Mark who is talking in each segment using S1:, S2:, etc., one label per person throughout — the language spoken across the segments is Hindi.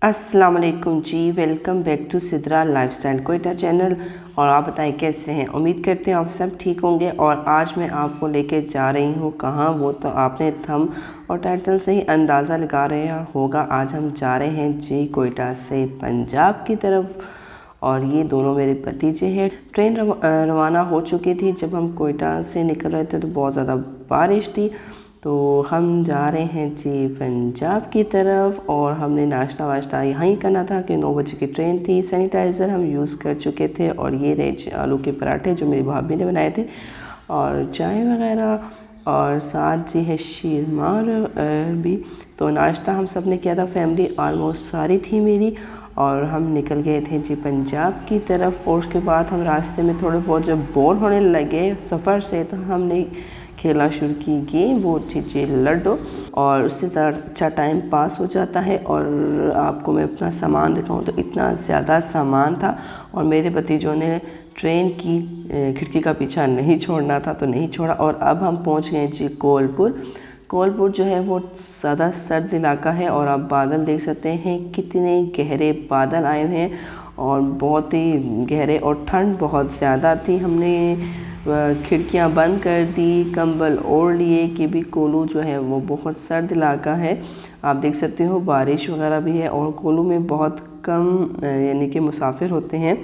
S1: अस्सलाम वालेकुम जी, welcome back to Sidra lifestyle Quetta channel. और आप बताएं कैसे हैं। उम्मीद करते हैं आप सब ठीक होंगे। और आज मैं आपको लेके जा रही हूँ कहाँ, वो तो आपने थंब और टाइटल से ही अंदाज़ा लगा रहा होगा। आज हम जा रहे हैं जी कोयटा से पंजाब की तरफ। और ये दोनों मेरे भतीजे हैं। ट्रेन रवाना हो चुकी थी। जब हम कोयटा से निकल रहे थे तो बहुत ज़्यादा बारिश थी। तो हम जा रहे हैं जी पंजाब की तरफ। और हमने नाश्ता वाश्ता यहाँ ही करना था कि 9 बजे की ट्रेन थी। सैनिटाइज़र हम यूज़ कर चुके थे। और ये रहे आलू के पराठे जो मेरी भाभी ने बनाए थे, और चाय वगैरह, और साथ जी है शीरमार भी। तो नाश्ता हम सब ने किया था, फैमिली ऑलमोस्ट सारी थी मेरी। और हम निकल गए थे जी पंजाब की तरफ। और उसके बाद हम रास्ते में थोड़े बहुत जब बोर होने लगे सफ़र से, तो हमने खेलना शुरू की गेम, वो थी लूडो। और उससे अच्छा टाइम पास हो जाता है। और आपको मैं अपना सामान दिखाऊं तो इतना ज़्यादा सामान था। और मेरे भतीजों ने ट्रेन की खिड़की का पीछा नहीं छोड़ना था तो नहीं छोड़ा। और अब हम पहुंच गए जी कोलपुर। कोलपुर जो है वो ज़्यादा सर्द इलाका है। और आप बादल देख सकते हैं, कितने गहरे बादल आए हुए हैं और बहुत ही गहरे। और ठंड बहुत ज़्यादा थी। हमने खिड़कियां बंद कर दी, कंबल ओढ़ लिए कि भी कोलू जो है वो बहुत सर्द इलाका है। आप देख सकते हो बारिश वगैरह भी है। और कोलू में बहुत कम यानी कि मुसाफिर होते हैं।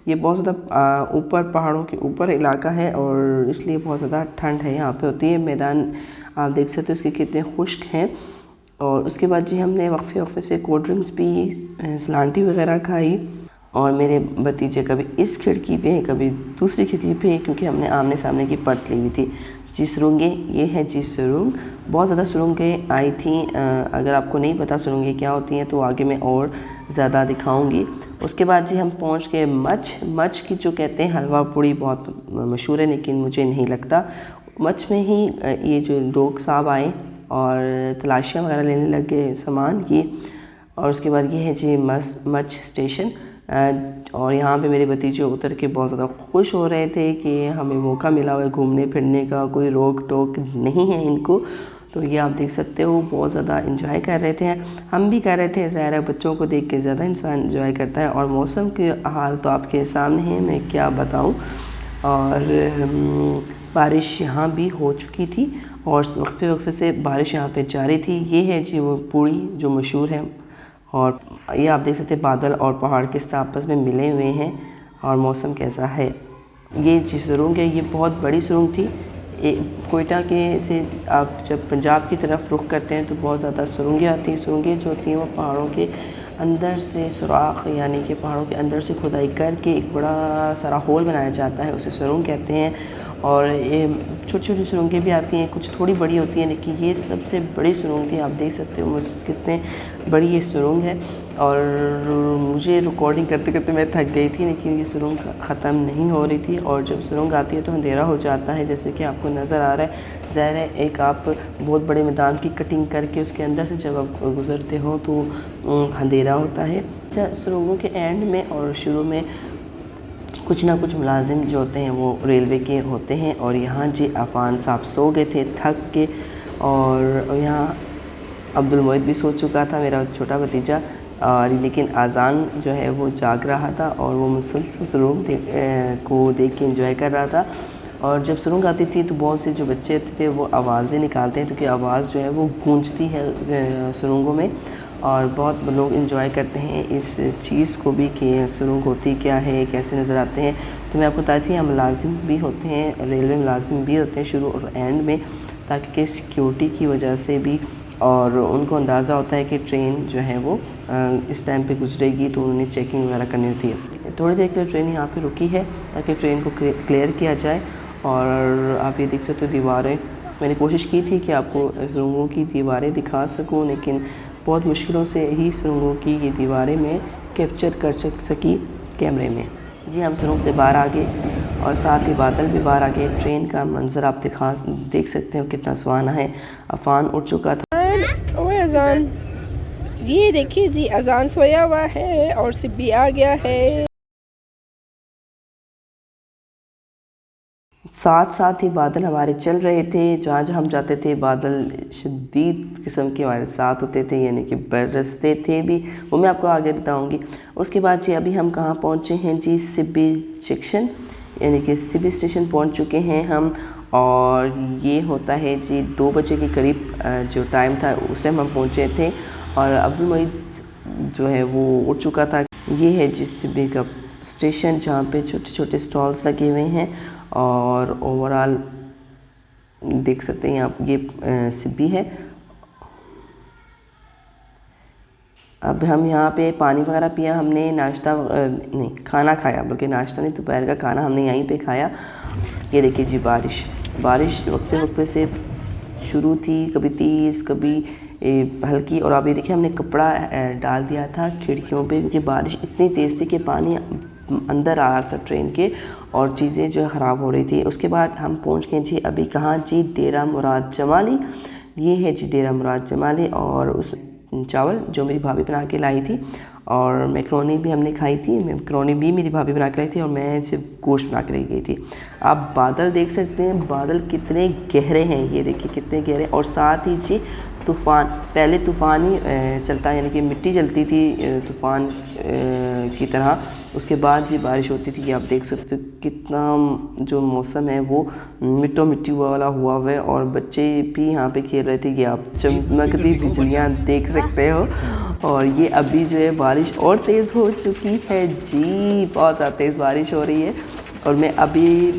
S1: ये बहुत ज़्यादा ऊपर पहाड़ों के ऊपर इलाका है और इसलिए बहुत ज़्यादा ठंड है यहाँ पे होती है। मैदान आप देख सकते हो उसके कितने खुश्क हैं। और उसके बाद जी हमने वक्फे से कोल्ड ड्रिंक्स पी, सलांटी वगैरह खाई। और मेरे भतीजे कभी इस खिड़की पे कभी दूसरी खिड़की पे, क्योंकि हमने आमने सामने की परत ली हुई थी। जी सुरंगें, ये है जी सुरंग। बहुत ज़्यादा सुरंगें आई थी। अगर आपको नहीं पता सुरंगें क्या होती हैं तो आगे मैं और ज़्यादा दिखाऊंगी। उसके बाद जी हम पहुंच गए मच की जो कहते हैं हलवा पूड़ी, बहुत मशहूर है लेकिन मुझे नहीं लगता। मच में ही ये जो लोग साहब आए और तलाशियाँ वगैरह लेने लग गए सामान की। और उसके बाद ये है जी मच स्टेशन। और यहाँ पे मेरे भतीजे उतर के बहुत ज़्यादा खुश हो रहे थे कि हमें मौका मिला हुआ है घूमने फिरने का, कोई रोक टोक नहीं है इनको। तो ये आप देख सकते हो बहुत ज़्यादा इंजॉय कर रहे थे। हम भी कर रहे थे। ज़ाहिर है बच्चों को देख के ज़्यादा इंसान इंजॉय करता है। और मौसम के हाल तो आपके सामने है, मैं क्या बताऊँ। और बारिश यहाँ भी हो चुकी थी और वक्फे से बारिश यहाँ पे जारी थी। ये है जी वो पूड़ी जो मशहूर है। और ये आप देख सकते हैं बादल और पहाड़ किस तरह आपस में मिले हुए हैं और मौसम कैसा है। ये जी सुरंग है, ये बहुत बड़ी सुरंग थी। कोयटा के से आप जब पंजाब की तरफ रुख करते हैं तो बहुत ज़्यादा सुरंगें आती हैं। सुरंगें जो होती हैं वो पहाड़ों के अंदर से सुराख, यानी कि पहाड़ों के अंदर से खुदाई करके एक बड़ा सारा होल बनाया जाता है, उसे सुरंग कहते हैं। और ये छोटी छोटी सुरंगें भी आती हैं, कुछ थोड़ी बड़ी होती हैं, लेकिन ये सबसे बड़ी सुरंग थी। आप देख सकते हो कितने बड़ी ये सुरंग है। और मुझे रिकॉर्डिंग करते करते मैं थक गई थी, लेकिन ये सुरंग ख़त्म नहीं हो रही थी। और जब सुरंग आती है तो अंधेरा हो जाता है, जैसे कि आपको नज़र आ रहा है। ज़ाहिर है एक आप बहुत बड़े मैदान की कटिंग करके उसके अंदर से जब आप गुज़रते हो तो अंधेरा होता है। अच्छा, सुरंगों के एंड में और शुरू में कुछ ना कुछ मुलाजिम जो होते हैं वो रेलवे के होते हैं। और यहाँ जी अफ़ान साहब सो गए थे थक के। और यहाँ अब्दुल मोहित भी सो चुका था, मेरा छोटा भतीजा। और लेकिन अज़ान जो है वो जाग रहा था और वो मुसलसल सुरंग को देख के एंजॉय कर रहा था। और जब सुरंग आती थी तो बहुत से जो बच्चे थे वो आवाज़ें निकालते हैं, क्योंकि आवाज़ जो है वो गूंजती है सुरंगों में। और बहुत लोग इन्जॉय करते हैं इस चीज़ को भी कि सुरंग होती क्या है, कैसे नज़र आते हैं। तो मैं आपको बताई थी यहाँ मुलाजिम भी होते हैं, रेलवे मुलाजिम भी होते हैं शुरू और एंड में, ताकि सिक्योरिटी की वजह से भी। और उनको अंदाज़ा होता है कि ट्रेन जो है वो इस टाइम पे गुजरेगी, तो उन्होंने चेकिंग वगैरह करनी होती है। थोड़ी देर के लिए ट्रेन यहाँ पे रुकी है ताकि ट्रेन को क्लियर किया जाए। और आप ये देख सकते हो दीवारें, मैंने कोशिश की थी कि आपको सुरंगों की दीवारें दिखा सकूं, लेकिन बहुत मुश्किलों से ही सुरंगों की ये दीवारें मैं कैप्चर कर सकी कैमरे में। जी हम सुरंग से बाहर आ गए और साथ ही बादल भी बाहर आ गए। ट्रेन का मंजर आप देख सकते हो कितना सुहाना है। अफान उठ चुका था।
S2: अजान, ये देखिए जी अजान सोया हुआ है और सिब्बी आ गया है।
S1: साथ साथ ही बादल हमारे चल रहे थे, जहाँ जहाँ हम जाते थे बादल शदीद किस्म के हमारे साथ होते थे, यानी कि बरसते थे भी, वो मैं आपको आगे बताऊंगी। उसके बाद जी अभी हम कहाँ पहुँचे हैं जी, सिब्बी जंक्शन यानी कि सिब्बी स्टेशन पहुँच चुके हैं हम। और ये होता है जी 2 बजे के करीब जो टाइम था उस टाइम हम पहुँचे थे। और अब्दुल मजीद जो है वो उठ चुका था। ये है जी सिब्बी का स्टेशन, जहाँ पे छोटे छोटे स्टॉल्स लगे हुए हैं। और ओवरऑल देख सकते हैं आप, ये सिब्बी है। अब हम यहाँ पे पानी वगैरह पिया हमने, नाश्ता नहीं खाना खाया, बल्कि नाश्ता नहीं, दोपहर का खाना हमने यहीं पे खाया। ये देखिए जी बारिश वक्फे वक्फे से शुरू थी, कभी तेज़ कभी हल्की। और अब ये देखिए हमने कपड़ा डाल दिया था खिड़कियों पे, क्योंकि बारिश इतनी तेज़ थी कि पानी अंदर आ रहा था ट्रेन के और चीज़ें जो ख़राब हो रही थी। उसके बाद हम पहुँच गए जी अभी कहाँ जी, डेरा मुराद जमाली। ये है जी डेरा मुराद जमाली। और उस चावल जो मेरी भाभी बना के लाई थी, और मैक्रोनी भी हमने खाई थी। मैक्रोनी भी मेरी भाभी बना के लाई थी और मैं सिर्फ गोश्त बना के ले गई थी। आप बादल देख सकते हैं, बादल कितने गहरे हैं, ये देखिए कितने गहरे। और साथ ही जी तूफ़ान, पहले तूफ़ान ही चलता है, यानी कि मिट्टी चलती थी तूफ़ान की तरह। उसके बाद जी बारिश होती थी। आप देख सकते हो कितना जो मौसम है वो मिट्टी मिट्टी वाला हुआ हुआ है। और बच्चे भी यहाँ पे खेल रहे थे, कि आप चमकती बिजलियाँ देख सकते हो। और ये अभी जो है बारिश और तेज़ हो चुकी है जी, बहुत ज़्यादा तेज़ बारिश हो रही है। और मैं अभी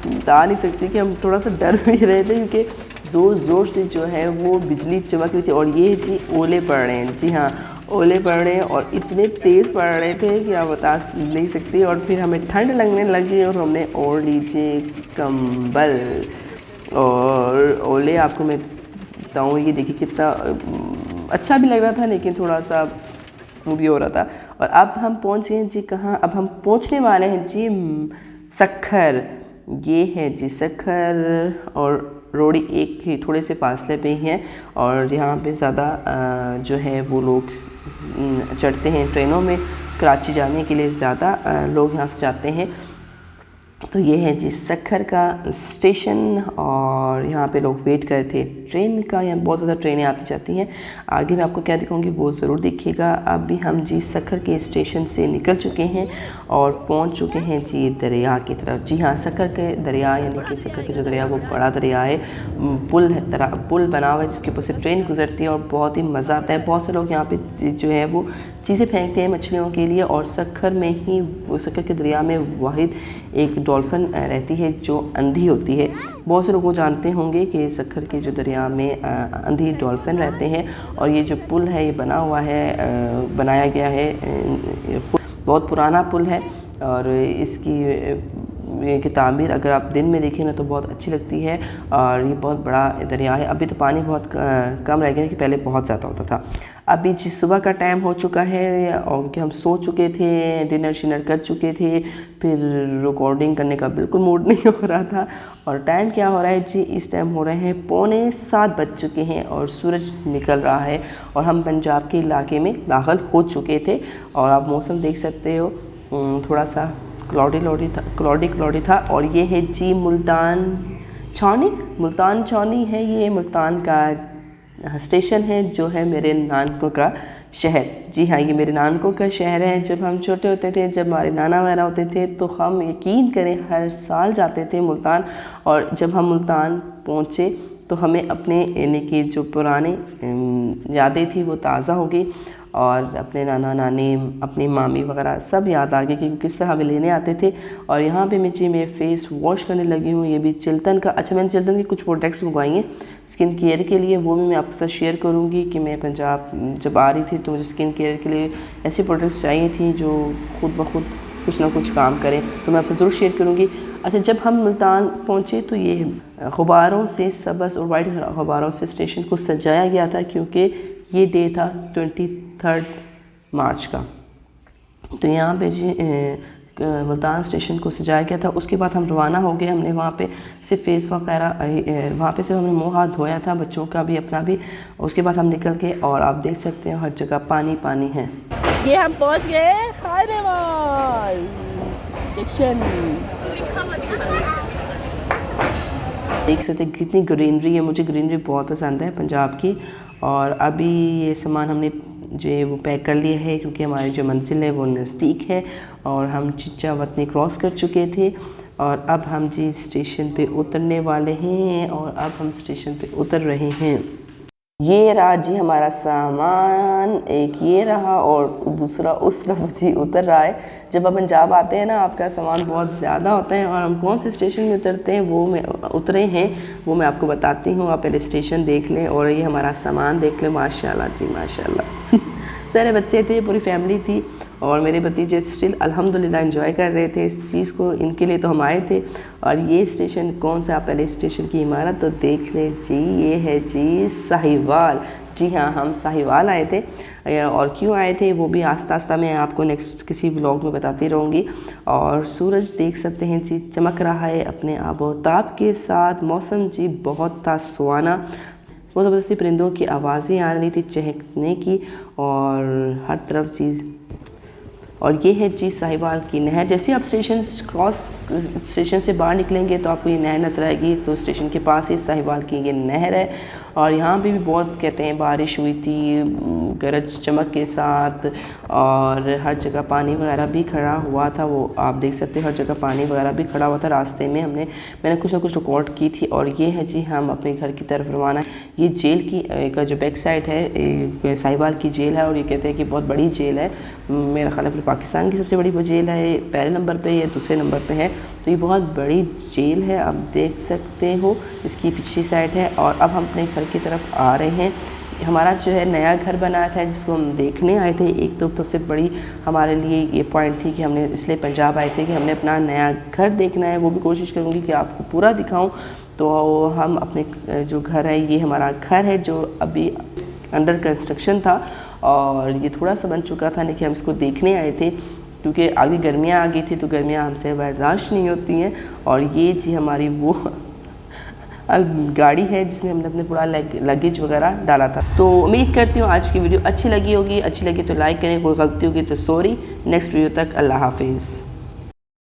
S1: बता नहीं सकती कि हम थोड़ा सा डर भी रहे थे, क्योंकि ज़ोर ज़ोर से जो है वो बिजली चमक रही थी। और ये जी ओले पड़ रहे हैं, जी हाँ ओले पड़ रहे हैं, और इतने तेज़ पड़ रहे थे कि आप बता नहीं सकती। और फिर हमें ठंड लगने लगी और हमने ओढ़ लीजिए कंबल। और ओले आपको मैं बताऊँ, ये देखिए कितना अच्छा भी लग रहा था, लेकिन थोड़ा सा वो भी हो रहा था। और अब हम पहुँच गए जी कहाँ, अब हम पहुँचने वाले हैं जी सक्खर। ये है जी सक्खर, और रोडी एक ही थोड़े से फासले पे ही है। और यहाँ पे ज़्यादा जो है वो लोग चढ़ते हैं ट्रेनों में, कराची जाने के लिए ज़्यादा लोग यहाँ से जाते हैं। तो ये है जी सक्खर का स्टेशन, और यहाँ पे लोग वेट कर थे ट्रेन का। यहाँ बहुत ज़्यादा ट्रेनें आती जाती हैं, आगे मैं आपको क्या दिखाऊंगी वो ज़रूर देखिएगा। अभी हम जी सक्खर के स्टेशन से निकल चुके हैं और पहुँच चुके हैं जी दरिया की तरफ। जी हाँ, सक्खर के दरिया, यानी कि सक्खर के जो दरिया वो बड़ा दरिया है, पुल बना हुआ है जिसके ऊपर से ट्रेन गुजरती है, और बहुत ही मज़ा आता है। बहुत से लोग यहाँ पे जो है वो चीज़ें फेंकते हैं मछलियों के लिए। और सक्खर में ही, सक्खर के दरिया में वाहिद एक डॉल्फिन रहती है जो अंधी होती है। बहुत से लोग वो जानते होंगे कि सक्खर के जो दरिया में अंधी डॉल्फिन रहते हैं। और ये जो पुल है ये बनाया गया है, बहुत पुराना पुल है। और इसकी तामीर अगर आप दिन में देखें ना तो बहुत अच्छी लगती है। और ये बहुत बड़ा दरिया है। अभी तो पानी बहुत कम रह गया, कि पहले बहुत ज़्यादा होता था। अभी जिस सुबह का टाइम हो चुका है, और कि हम सो चुके थे, डिनर शिनर कर चुके थे, फिर रिकॉर्डिंग करने का बिल्कुल मूड नहीं हो रहा था। और टाइम क्या हो रहा है जी, इस टाइम हो रहे हैं 6:45 बज चुके हैं, और सूरज निकल रहा है, और हम पंजाब के इलाके में दाखिल हो चुके थे। और आप मौसम देख सकते हो, थोड़ा सा क्लॉडी था। और ये है जी मुल्तान छावनी है, ये मुल्तान का स्टेशन है, जो है मेरे नानकों का शहर। जी हाँ, ये मेरे नानकों का शहर है। जब हम छोटे होते थे, जब हमारे नाना वगैरह होते थे, तो हम यकीन करें हर साल जाते थे मुल्तान। और जब हम मुल्तान पहुँचे तो हमें अपने यानी कि जो पुराने यादें थी वो ताज़ा हो गई, और अपने नाना नानी, अपनी मामी वगैरह सब याद आ गई कि किस तरह हमें लेने आते थे। और यहाँ पे मैं फ़ेस वॉश करने लगी हूँ, ये भी चिल्तन का। अच्छा, मैंने चिल्तन के कुछ प्रोडक्ट्स मंगवाई हैं स्किन केयर के लिए, वो भी मैं आपके साथ शेयर करूँगी। कि मैं पंजाब जब आ रही थी तो मुझे स्किन केयर के लिए ऐसी प्रोडक्ट्स चाहिए थी जो खुद ब खुद कुछ ना कुछ काम करें, तो मैं आपसे ज़रूर शेयर करूँगी। अच्छा, जब हम मुल्तान पहुँचे तो ये गुब्बारों से, सब्ज़ और वाइट गुब्बारों से स्टेशन को सजाया गया था, क्योंकि ये डे था 23 मार्च का। तो यहाँ पे जी मुल्तान स्टेशन को सजाया गया था। उसके बाद हम रवाना हो गए। हमने वहाँ पे सिर्फ फेस वगैरह, वहाँ पे सिर्फ हमने मुँह हाथ धोया था, बच्चों का भी अपना भी। उसके बाद हम निकल के, और आप देख सकते हैं हर जगह पानी पानी है।
S2: ये हम पहुंच गए खानेवाल जंक्शन।
S1: देख सकते हैं कितनी ग्रीनरी है, मुझे ग्रीनरी बहुत पसंद है पंजाब की। और अभी ये सामान हमने जो है वो पैक कर लिया है क्योंकि हमारी जो मंजिल है वो नज़दीक है और हम चिच्चा वतनी क्रॉस कर चुके थे और अब हम जी स्टेशन पे उतरने वाले हैं और अब हम स्टेशन पे उतर रहे हैं। ये रहा जी हमारा सामान, एक ये रहा और दूसरा उस तरफ जी उतर रहा है। जब आप पंजाब आते हैं ना आपका सामान बहुत ज़्यादा होता है और हम कौन से स्टेशन में उतरते हैं वो मैं उतरे हैं वो मैं आपको बताती हूँ। आप पहले स्टेशन देख लें और ये हमारा सामान देख लें। माशाल्लाह जी माशाल्लाह सारे बच्चे थे, पूरी फैमिली थी और मेरे भतीजे स्टिल अल्हम्दुलिल्लाह एंजॉय कर रहे थे इस चीज़ को। इनके लिए तो हम आए थे। और ये स्टेशन कौन सा, आप पहले स्टेशन की इमारत तो देख लें जी, ये है जी साहिवाल। जी हाँ, हम साहिवाल आए थे और क्यों आए थे वो भी आस्ता आस्ता मैं आपको नेक्स्ट किसी व्लॉग में बताती रहूँगी। और सूरज देख सकते हैं जी चमक रहा है अपने आबोताब के साथ। मौसम जी बहुत था सुहाना, वो ज़बरदस्ती परिंदों की आवाज़ें आ रही थी चहकने की और हर तरफ चीज़। और ये है जी साहिवाल की नहर। जैसे आप स्टेशन से बाहर निकलेंगे तो आपको ये नहर नजर आएगी। तो स्टेशन के पास ही साहिवाल की ये नहर है और यहाँ पे भी बहुत कहते हैं बारिश हुई थी गरज चमक के साथ और हर जगह पानी वगैरह भी खड़ा हुआ था। वो आप देख सकते हैं हर जगह पानी वगैरह भी खड़ा हुआ था। रास्ते में मैंने कुछ ना कुछ रिकॉर्ड की थी। और ये है जी हम अपने घर की तरफ रवाना। ये जेल की जो बैक साइड है साहिवाल की जेल है और ये कहते हैं कि बहुत बड़ी जेल है। मेरा ख्याल है पाकिस्तान की सबसे बड़ी वो जेल है, पहले नंबर पे या दूसरे नंबर पे है। तो ये बहुत बड़ी जेल है, आप देख सकते हो इसकी पिछली साइड है। और अब हम अपने घर की तरफ आ रहे हैं। हमारा जो है नया घर बना था जिसको हम देखने आए थे। एक तो सबसे बड़ी हमारे लिए ये पॉइंट थी कि हमने इसलिए पंजाब आए थे कि हमने अपना नया घर देखना है। वो भी कोशिश करूँगी कि आपको पूरा दिखाऊँ। तो हम अपने जो घर है ये हमारा घर है जो अभी अंडर कंस्ट्रक्शन था और ये थोड़ा सा बन चुका था लेकिन हम इसको देखने आए थे क्योंकि आगे गर्मियाँ आ गई थी तो गर्मियाँ हमसे बर्दाश्त नहीं होती हैं। और ये जी हमारी वो गाड़ी है जिसमें हमने अपने पूरा लगेज वगैरह डाला था। तो उम्मीद करती हूँ आज की वीडियो अच्छी लगी होगी। अच्छी लगी तो लाइक करें, कोई गलती होगी तो सॉरी। नेक्स्ट वीडियो तक अल्लाह हाफिज़।